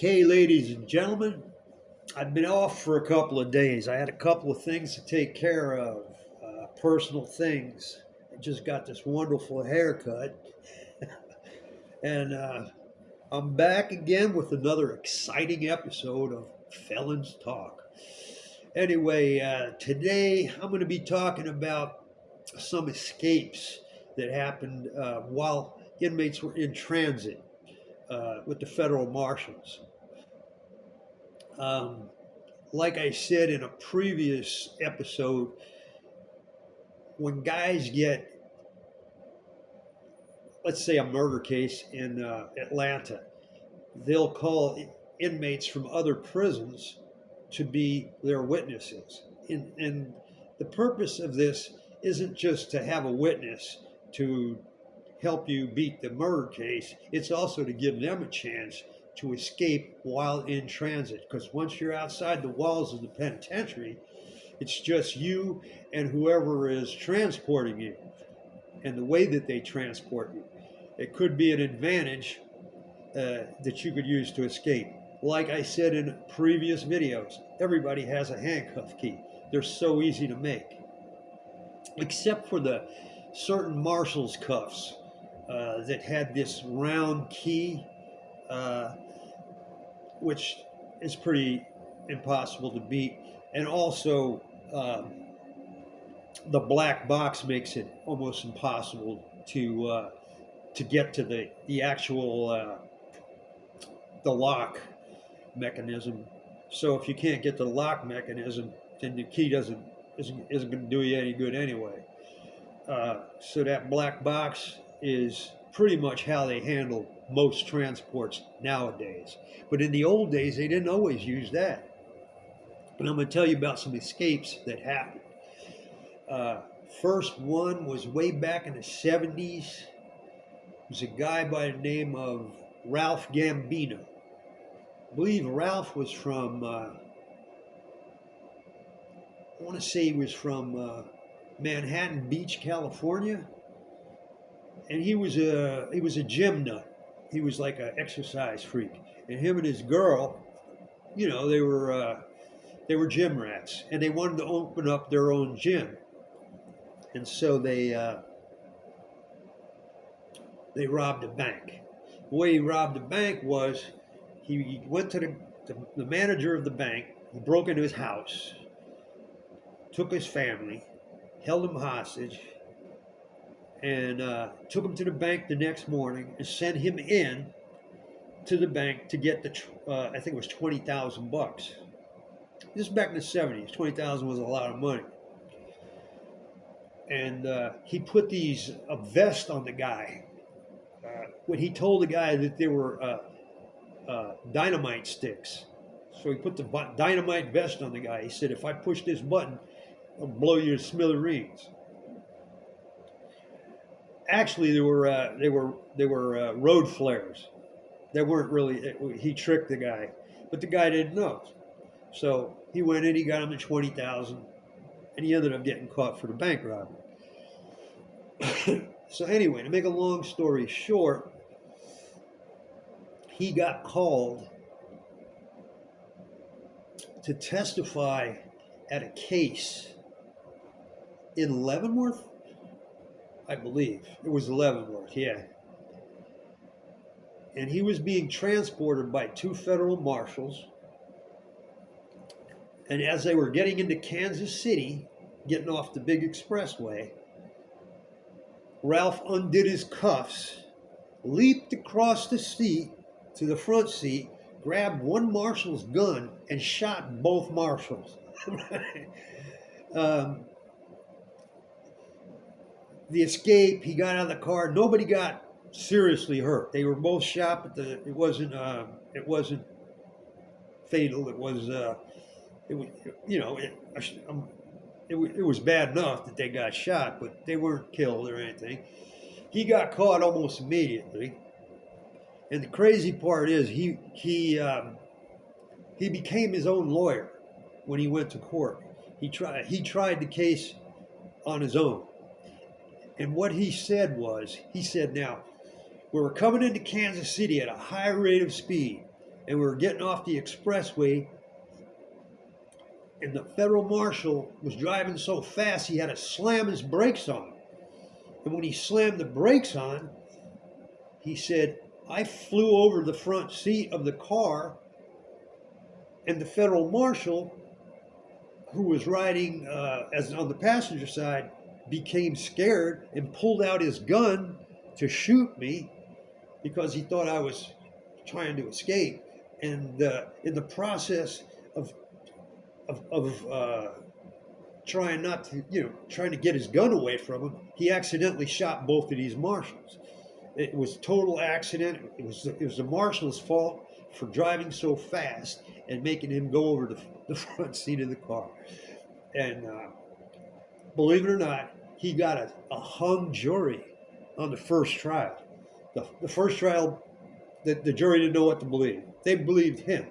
Okay, ladies and gentlemen, I've been off for a couple of days. I had a couple of things to take care of, personal things. I just got this wonderful haircut, and I'm back again with another exciting episode of Felons Talk. Anyway, today I'm going to be talking about some escapes that happened while inmates were in transit with the federal marshals. Um, like I said in a previous episode, when guys get, let's say, a murder case in Atlanta, they'll call inmates from other prisons to be their witnesses. And the purpose of this isn't just to have a witness to help you beat the murder case, it's also to give them a chance to escape while in transit. Because once you're outside the walls of the penitentiary, it's just you and whoever is transporting you and the way that they transport you. It could be an advantage that you could use to escape. Like I said in previous videos, everybody has a handcuff key. They're so easy to make, except for the certain marshal's cuffs that had this round key, which is pretty impossible to beat. And also, the black box makes it almost impossible to get to the actual the lock mechanism. So if you can't get to the lock mechanism, then the key isn't going to do you any good anyway. So that black box is pretty much how they handle most transports nowadays. But in the old days, they didn't always use that. And I'm going to tell you about some escapes that happened. First one was way back in the 70s. It was a guy by the name of Ralph Gambino. I believe Ralph was from, I want to say he was from Manhattan Beach, California. And he was a gym nut. He was like an exercise freak. And him and his girl, you know, they were gym rats, and they wanted to open up their own gym. And so they robbed a bank. The way he robbed the bank was he went to the manager of the bank. He broke into his house, took his family, held him hostage, and took him to the bank the next morning and sent him in to the bank to get I think it was $20,000. This is back in the 70s. 20,000 was a lot of money. And he put a vest on the guy. When he told the guy that they were dynamite sticks. So he put the dynamite vest on the guy. He said, if I push this button, I'll blow you to smithereens. Actually, they were road flares. They weren't really. He tricked the guy, but the guy didn't know. So he went in. He got him to 20,000, and he ended up getting caught for the bank robbery. So anyway, to make a long story short, he got called to testify at a case in Leavenworth. I believe it was Leavenworth, yeah. And he was being transported by two federal marshals. And as they were getting into Kansas City, getting off the big expressway, Ralph undid his cuffs, leaped across the seat to the front seat, grabbed one marshal's gun, and shot both marshals. The escape, he got out of the car. Nobody got seriously hurt. They were both shot, but it wasn't fatal. It was it was bad enough that they got shot, but they weren't killed or anything. He got caught almost immediately, and the crazy part is he became his own lawyer when he went to court. He tried the case on his own. And what he said was, now, we were coming into Kansas City at a high rate of speed. and we were getting off the expressway, and the federal marshal was driving so fast he had to slam his brakes on. And when he slammed the brakes on, he said, I flew over the front seat of the car, and the federal marshal, who was riding as on the passenger side, became scared and pulled out his gun to shoot me because he thought I was trying to escape. And in the process of trying not to, trying to get his gun away from him, he accidentally shot both of these marshals. It was a total accident. It was the marshal's fault for driving so fast and making him go over the front seat of the car. And believe it or not, he got a hung jury on the first trial. The first trial, the jury didn't know what to believe. They believed him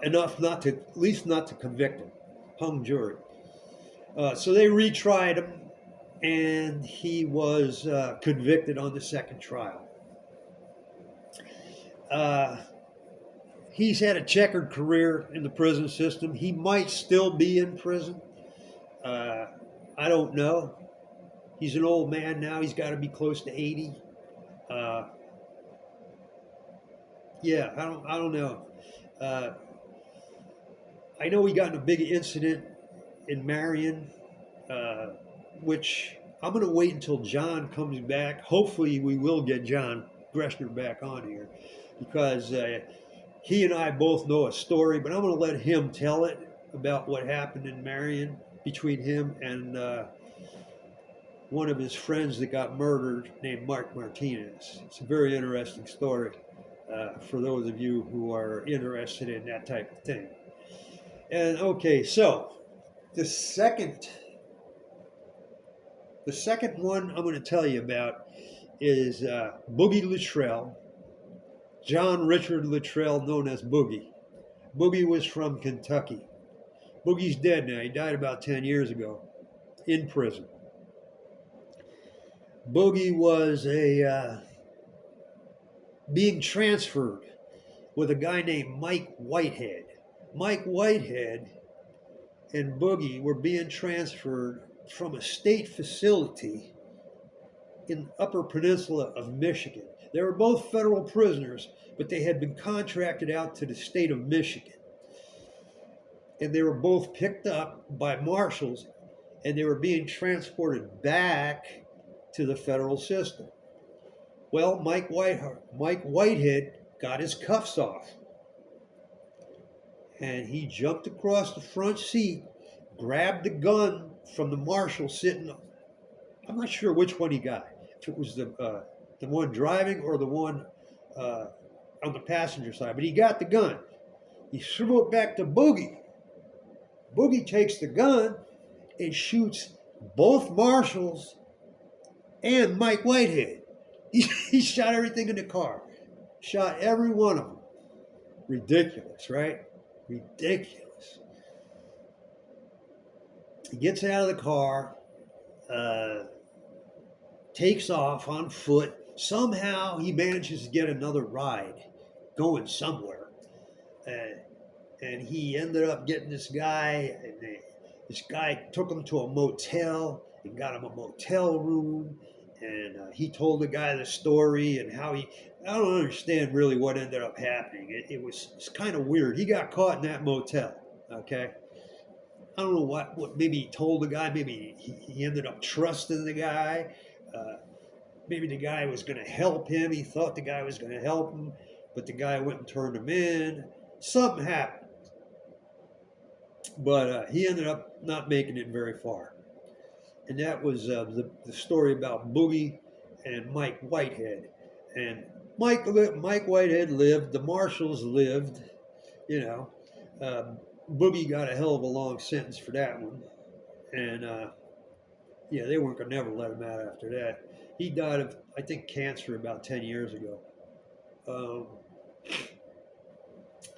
enough at least not to convict him. Hung jury. So they retried him, and he was convicted on the second trial. He's had a checkered career in the prison system. He might still be in prison. I don't know. He's an old man now. He's got to be close to 80. Yeah, I don't know. I know he got in a big incident in Marion, which I'm going to wait until John comes back. Hopefully we will get John Greshner back on here, because he and I both know a story, but I'm going to let him tell it about what happened in Marion between him and one of his friends that got murdered named Mark Martinez. It's a very interesting story for those of you who are interested in that type of thing. And okay, so the second one I'm going to tell you about is Boogie Luttrell, John Richard Luttrell, known as Boogie. Boogie was from Kentucky. Boogie's dead now. He died about 10 years ago in prison. Boogie was being transferred with a guy named Mike Whitehead. Mike Whitehead and Boogie were being transferred from a state facility in Upper Peninsula of Michigan. They were both federal prisoners, but they had been contracted out to the state of Michigan. And they were both picked up by marshals, and they were being transported back to the federal system. Well, Mike Whitehead got his cuffs off, and he jumped across the front seat, grabbed the gun from the marshal sitting. I'm not sure which one he got. If it was the one driving or the one on the passenger side, but he got the gun. He threw it back to Boogie. Boogie takes the gun and shoots both marshals and Mike Whitehead. He shot everything in the car. Shot every one of them. Ridiculous, right? Ridiculous. He gets out of the car, takes off on foot. Somehow he manages to get another ride going somewhere. And he ended up getting this guy, and this guy took him to a motel and got him a motel room. And he told the guy the story and how I don't understand really what ended up happening. It's kind of weird. He got caught in that motel, okay? I don't know what maybe he told the guy. Maybe he ended up trusting the guy. Maybe the guy was going to help him. He thought the guy was going to help him, but the guy went and turned him in. Something happened. But he ended up not making it very far. And that was the story about Boogie and Mike Whitehead. And Mike Whitehead lived. The marshals lived. Boogie got a hell of a long sentence for that one. And they weren't going to never let him out after that. He died of, I think, cancer about 10 years ago.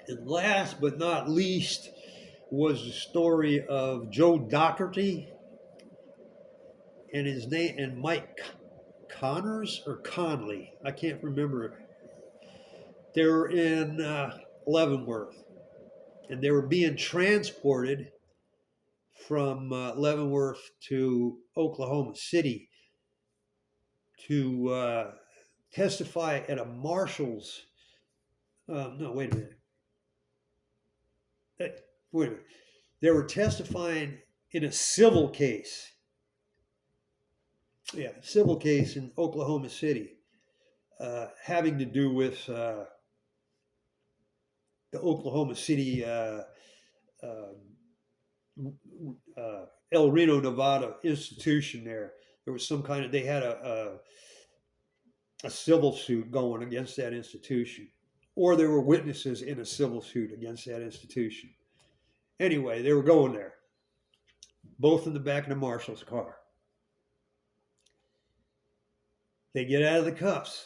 And last but not least was the story of Joe Dougherty and his name, and Mike Connors or Conley. I can't remember. they were in Leavenworth, and they were being transported from Leavenworth to Oklahoma City to testify at a marshal's. No, wait a minute. Wait a minute. They were testifying in a civil case. Yeah, civil case in Oklahoma City, having to do with the Oklahoma City El Reno, Nevada institution there. There was some kind of, they had a civil suit going against that institution, or there were witnesses in a civil suit against that institution. Anyway, they were going there, both in the back of the marshal's car. They get out of the cuffs.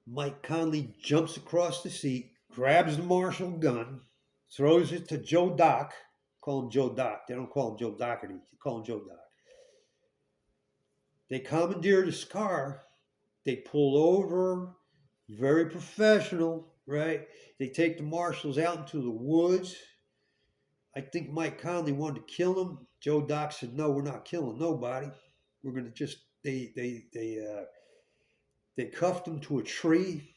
Mike Conley jumps across the seat, grabs the marshal gun, throws it to Joe Doc. Call him Joe Doc. They don't call him Joe Doherty. They call him Joe Doc. They commandeer this car. They pull over, very professional, right? They take the marshals out into the woods. I think Mike Conley wanted to kill him. Joe Doc said, "No, we're not killing nobody. We're going to just," they cuffed him to a tree,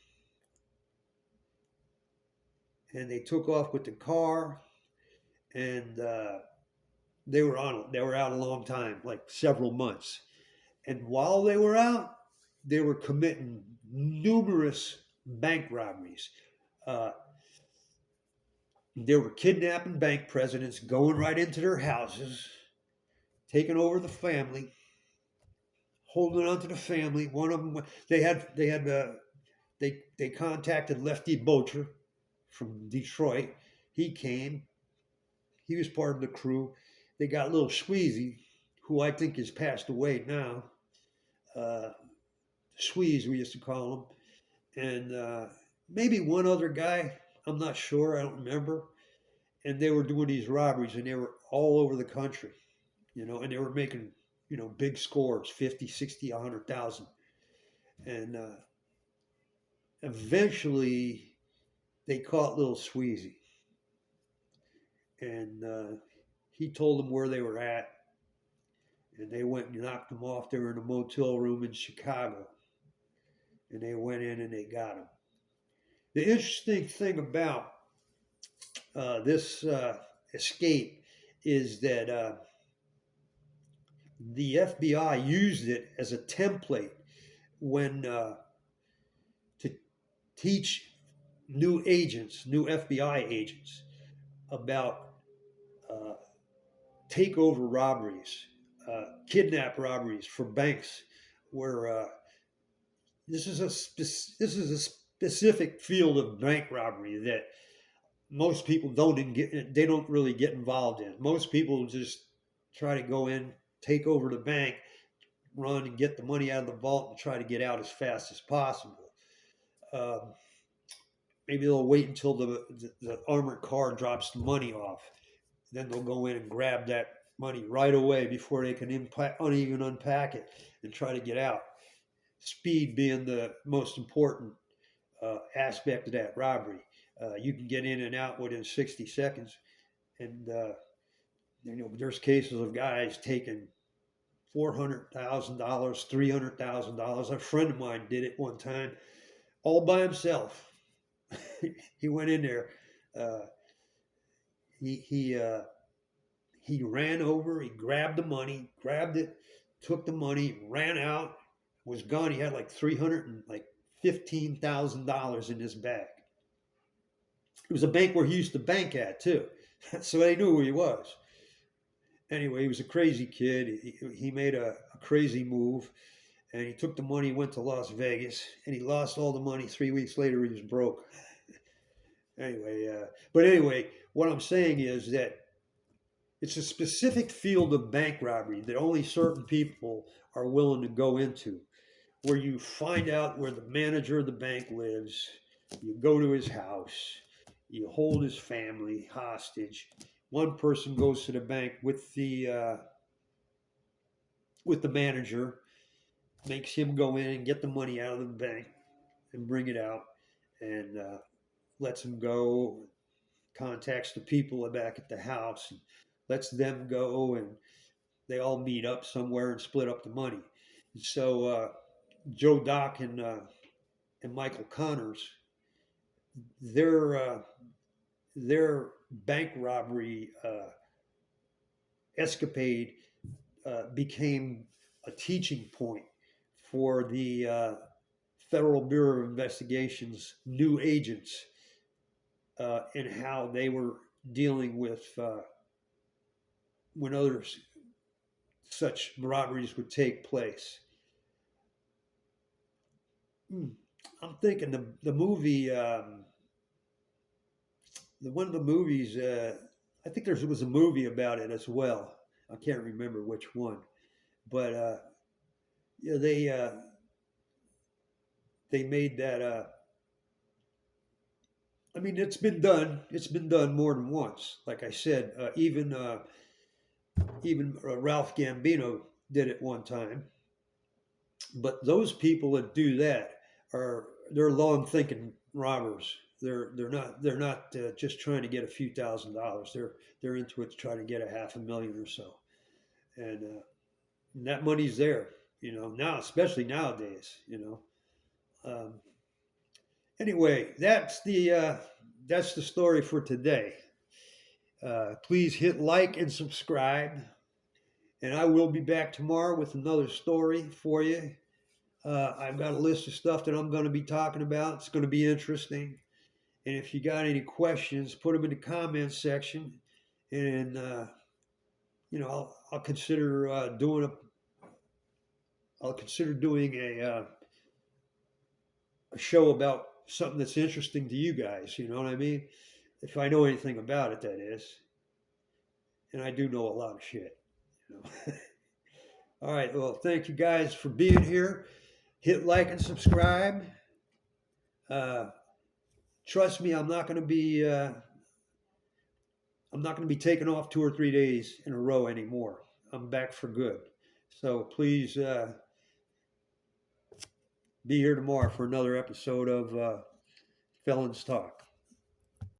and they took off with the car, and they were out a long time, like several months. And while they were out, they were committing numerous bank robberies. They were kidnapping bank presidents, going right into their houses, taking over the family, holding on to the family. One of them, they contacted Lefty Bocher from Detroit. He came. He was part of the crew. They got little Squeezy, who I think has passed away now. Squeeze, we used to call him. And maybe one other guy. I'm not sure. I don't remember. And they were doing these robberies, and they were all over the country, and they were making, big scores, 50, 60, 100,000. And eventually they caught little Squeezy. And he told them where they were at. And they went and knocked them off. They were in a motel room in Chicago. And they went in and they got him. The interesting thing about this escape is that the FBI used it as a template when to teach new FBI agents about takeover robberies, kidnap robberies for banks, where this is a specific field of bank robbery that most people don't really get involved in. Most people just try to go in, take over the bank, run and get the money out of the vault and try to get out as fast as possible. Maybe they'll wait until the armored car drops the money off. Then they'll go in and grab that money right away before they can even unpack it and try to get out. Speed being the most important aspect of that robbery. You can get in and out within 60 seconds. And there's cases of guys taking $400,000, $300,000. A friend of mine did it one time all by himself. He went in there. He ran over. He grabbed the money, grabbed it, took the money, ran out, was gone. He had like $315,000 in his bag. It was a bank where he used to bank at too, so they knew who he was. Anyway, he was a crazy kid. He made a crazy move, and he took the money, went to Las Vegas, and he lost all the money. 3 weeks later, he was broke. Anyway, what I'm saying is that it's a specific field of bank robbery that only certain people are willing to go into, where you find out where the manager of the bank lives, you go to his house, you hold his family hostage. One person goes to the bank with the manager, makes him go in and get the money out of the bank, and bring it out, and lets them go, contacts the people back at the house, and lets them go, and they all meet up somewhere and split up the money. And so Joe Doc and Michael Connors, their their bank robbery escapade became a teaching point for the Federal Bureau of Investigation's new agents and how they were dealing with when others such robberies would take place. I'm thinking the movie, one of the movies. I think there was a movie about it as well. I can't remember which one, but yeah, they made that. I mean, it's been done. It's been done more than once. Like I said, even Ralph Gambino did it one time. But those people that do that they're long thinking robbers. They're not just trying to get a few $1,000s. They're into it to try to get a half a million or so, and that money's there. Now, especially nowadays. Um, anyway, that's the story for today. Please hit like and subscribe, and I will be back tomorrow with another story for you. I've got a list of stuff that I'm going to be talking about. It's going to be interesting. And if you got any questions, put them in the comments section, and I'll consider doing a show about something that's interesting to you guys. You know what I mean? If I know anything about it, that is. And I do know a lot of shit. All right. Well, thank you guys for being here. Hit like and subscribe. Trust me, I'm not going to be taking off 2 or 3 days in a row anymore. I'm back for good. So please be here tomorrow for another episode of Felons Talk.